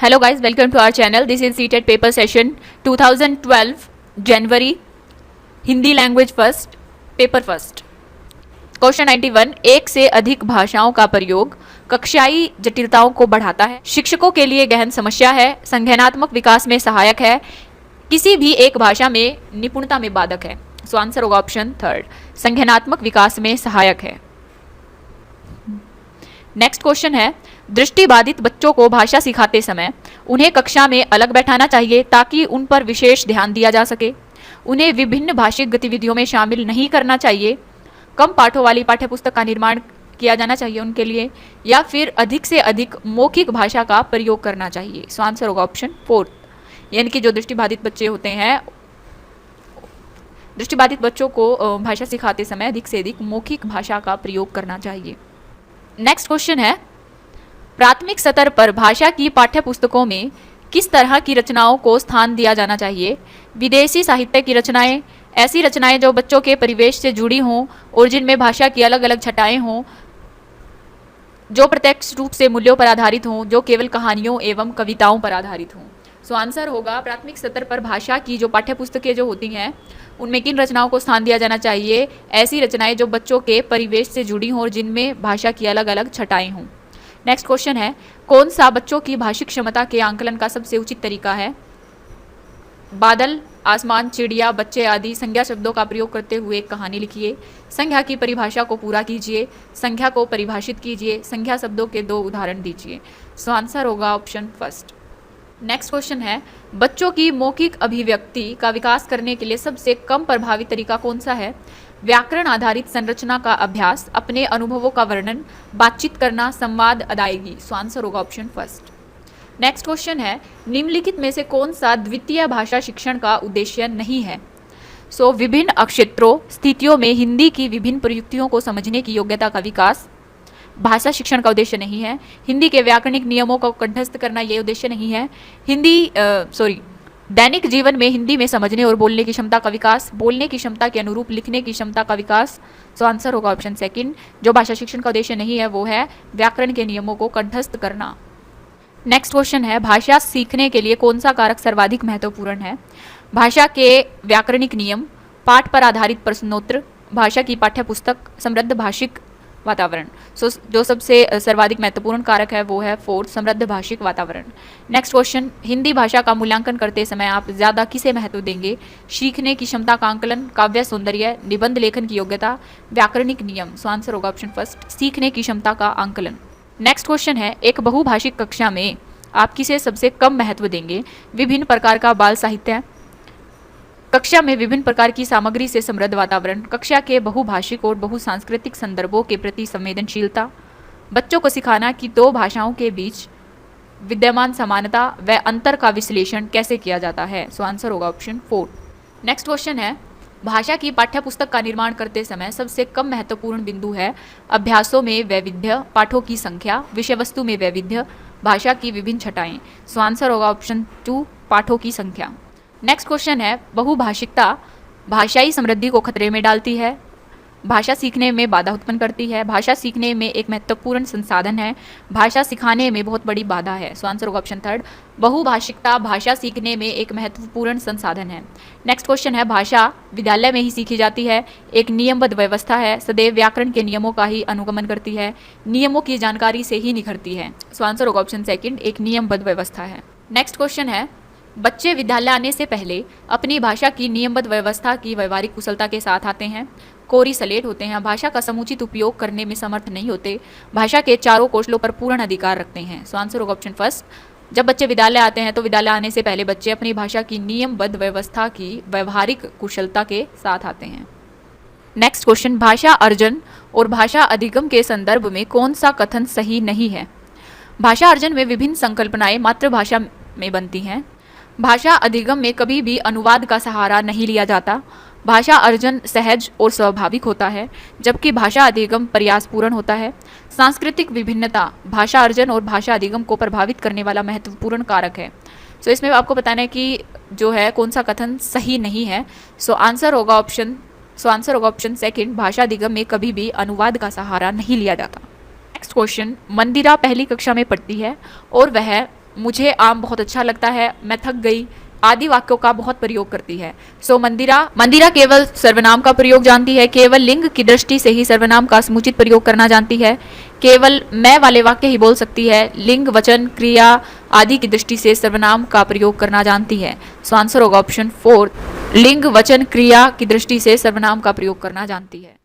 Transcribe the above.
Hello guys, welcome to our channel. This is CTET paper session 2012 January Hindi language first paper first. Question 91, एक से अधिक भाषाओं का प्रयोग कक्षाई जटिलताओं को बढ़ाता है, शिक्षकों के लिए गहन समस्या है, संज्ञानात्मक विकास में सहायक है, किसी भी एक भाषा में निपुणता में बाधक है। सो आंसर होगा ऑप्शन थर्ड, संज्ञानात्मक विकास में सहायक है। नेक्स्ट क्वेश्चन है, दृष्टिबाधित बच्चों को भाषा सिखाते समय उन्हें कक्षा में अलग बैठाना चाहिए ताकि उन पर विशेष ध्यान दिया जा सके। उन्हें विभिन्न भाषिक गतिविधियों में शामिल नहीं करना चाहिए। कम पाठों वाली पाठ्यपुस्तक का निर्माण किया जाना चाहिए उनके लिए, या फिर अधिक से अधिक मौखिक भाषा का प्रयोग करना चाहिए। सो आंसर होगा ऑप्शन फोर्थ, यानी कि जो दृष्टिबाधित बच्चे होते हैं, दृष्टिबाधित बच्चों को भाषा सिखाते समय अधिक से अधिक मौखिक भाषा का प्रयोग करना चाहिए। नेक्स्ट क्वेश्चन है, प्राथमिक स्तर पर भाषा की पाठ्यपुस्तकों में किस तरह की रचनाओं को स्थान दिया जाना चाहिए? विदेशी साहित्य की रचनाएं, ऐसी रचनाएं जो बच्चों के परिवेश से जुड़ी हों और जिनमें भाषा की अलग अलग छटाएं हों, जो प्रत्यक्ष रूप से मूल्यों पर आधारित हों, जो केवल कहानियों एवं कविताओं पर आधारित हों। सो आंसर होगा प्राथमिक स्तर पर भाषा की जो पाठ्यपुस्तकें जो होती हैं उनमें किन रचनाओं को स्थान दिया जाना चाहिए? ऐसी रचनाएं जो बच्चों के परिवेश से जुड़ी हों और जिनमें भाषा की अलग अलग छटाएं हों। नेक्स्ट क्वेश्चन है, कौन सा बच्चों की भाषिक क्षमता के आंकलन का सबसे उचित तरीका है? बादल, आसमान, चिड़िया, बच्चे आदि संज्ञा शब्दों का प्रयोग करते हुए एक कहानी लिखिए। संज्ञा की परिभाषा को पूरा कीजिए। संज्ञा को परिभाषित कीजिए। संज्ञा शब्दों के 2 उदाहरण दीजिए। सो आंसर होगा ऑप्शन फर्स्ट। नेक्स्ट क्वेश्चन है, बच्चों की मौखिक अभिव्यक्ति का विकास करने के लिए सबसे कम प्रभावी तरीका कौन सा है? व्याकरण आधारित संरचना का अभ्यास, अपने अनुभवों का वर्णन, बातचीत करना, संवाद, अदायगी। सो आंसर होगा ऑप्शन फर्स्ट। नेक्स्ट क्वेश्चन है, निम्नलिखित में से कौन सा द्वितीय भाषा शिक्षण का उद्देश्य नहीं है? सो विभिन्न अक्षेत्रों स्थितियों में हिंदी की विभिन्न प्रयुक्तियों को समझने की योग्यता का विकास भाषा शिक्षण का उद्देश्य नहीं है। हिंदी के व्याकरणिक नियमों को कंठस्थ करना ये उद्देश्य नहीं है। दैनिक जीवन में हिंदी में समझने और बोलने की क्षमता का विकास, बोलने की क्षमता के अनुरूप लिखने की क्षमता का विकास। सो आंसर होगा ऑप्शन सेकंड, जो भाषा शिक्षण का उद्देश्य नहीं है वो है व्याकरण के नियमों को कंठस्थ करना। नेक्स्ट क्वेश्चन है, भाषा सीखने के लिए कौन सा कारक सर्वाधिक महत्वपूर्ण है? भाषा के व्याकरणिक नियम, पाठ पर आधारित प्रश्नोत्तर, भाषा की पाठ्यपुस्तक, समृद्ध भाषिक वातावरण। सो जो सबसे सर्वाधिक महत्वपूर्ण कारक है वो है फोर्थ, समृद्ध भाषिक वातावरण। नेक्स्ट क्वेश्चन, हिंदी भाषा का मूल्यांकन करते समय आप ज़्यादा किसे महत्व देंगे? सीखने की क्षमता का आंकलन, काव्य सौंदर्य, निबंध लेखन की योग्यता, व्याकरणिक नियम। सो आंसर होगा ऑप्शन फर्स्ट, सीखने की क्षमता का आंकलन। नेक्स्ट क्वेश्चन है, एक बहुभाषिक कक्षा में आप किसे सबसे कम महत्व देंगे? विभिन्न प्रकार का बाल साहित्य, कक्षा में विभिन्न प्रकार की सामग्री से समृद्ध वातावरण, कक्षा के बहुभाषिक और बहुसांस्कृतिक संदर्भों के प्रति संवेदनशीलता, बच्चों को सिखाना कि 2 भाषाओं के बीच विद्यमान समानता व अंतर का विश्लेषण कैसे किया जाता है। सो आंसर होगा ऑप्शन 4। नेक्स्ट क्वेश्चन है, भाषा की पाठ्यपुस्तक का निर्माण करते समय सबसे कम महत्वपूर्ण बिंदु है? अभ्यासों में वैविध्य, पाठों की संख्या, विषय वस्तु में वैविध्य, भाषा की विभिन्न छटाएं। सो आंसर होगा ऑप्शन 2, पाठों की संख्या। नेक्स्ट क्वेश्चन है, बहुभाषिकता भाषाई समृद्धि को खतरे में डालती है, भाषा सीखने में बाधा उत्पन्न करती है, भाषा सीखने में एक महत्वपूर्ण संसाधन है, भाषा सिखाने में बहुत बड़ी बाधा है। सो आंसर होगा ऑप्शन थर्ड, बहुभाषिकता भाषा सीखने में एक महत्वपूर्ण संसाधन है। नेक्स्ट क्वेश्चन है, भाषा विद्यालय में ही सीखी जाती है, एक नियमबद्ध व्यवस्था है, सदैव व्याकरण के नियमों का ही अनुगमन करती है, नियमों की जानकारी से ही निखरती है। सो आंसर होगा ऑप्शन सेकंड, एक नियमबद्ध व्यवस्था है। नेक्स्ट क्वेश्चन है, बच्चे विद्यालय आने से पहले अपनी भाषा की नियमबद्ध व्यवस्था की व्यवहारिक कुशलता के साथ आते हैं, कोरी सलेट होते हैं, भाषा का समुचित उपयोग करने में समर्थ नहीं होते, भाषा के चारों कौशलों पर पूर्ण अधिकार रखते हैं। सो आंसर होगा ऑप्शन फर्स्ट, जब बच्चे विद्यालय आते हैं तो विद्यालय आने से पहले बच्चे अपनी भाषा की नियमबद्ध व्यवस्था की व्यवहारिक कुशलता के साथ आते हैं। नेक्स्ट क्वेश्चन, भाषा अर्जन और भाषा अधिगम के संदर्भ में कौन सा कथन सही नहीं है? भाषा अर्जन में विभिन्न संकल्पनाएं मातृभाषा में बनती हैं, भाषा अधिगम में कभी भी अनुवाद का सहारा नहीं लिया जाता, भाषा अर्जन सहज और स्वाभाविक होता है जबकि भाषा अधिगम प्रयासपूर्ण होता है, सांस्कृतिक विभिन्नता भाषा अर्जन और भाषा अधिगम को प्रभावित करने वाला महत्वपूर्ण कारक है। सो इसमें आपको बताना है कि जो है कौन सा कथन सही नहीं है। सो आंसर होगा ऑप्शन सेकंड, भाषा अधिगम में कभी भी अनुवाद का सहारा नहीं लिया जाता। नेक्स्ट क्वेश्चन, मंदिरा पहली कक्षा में पढ़ती है और वह मुझे आम बहुत अच्छा लगता है, मैं थक गई आदि वाक्यों का बहुत प्रयोग करती है। सो मंदिरा केवल सर्वनाम का प्रयोग जानती है, केवल लिंग की दृष्टि से ही सर्वनाम का समुचित प्रयोग करना जानती है, केवल मैं वाले वाक्य ही बोल सकती है, लिंग वचन क्रिया आदि की दृष्टि से सर्वनाम का प्रयोग करना जानती है। सो आंसर होगा ऑप्शन 4, लिंग वचन क्रिया की दृष्टि से सर्वनाम का प्रयोग करना जानती है।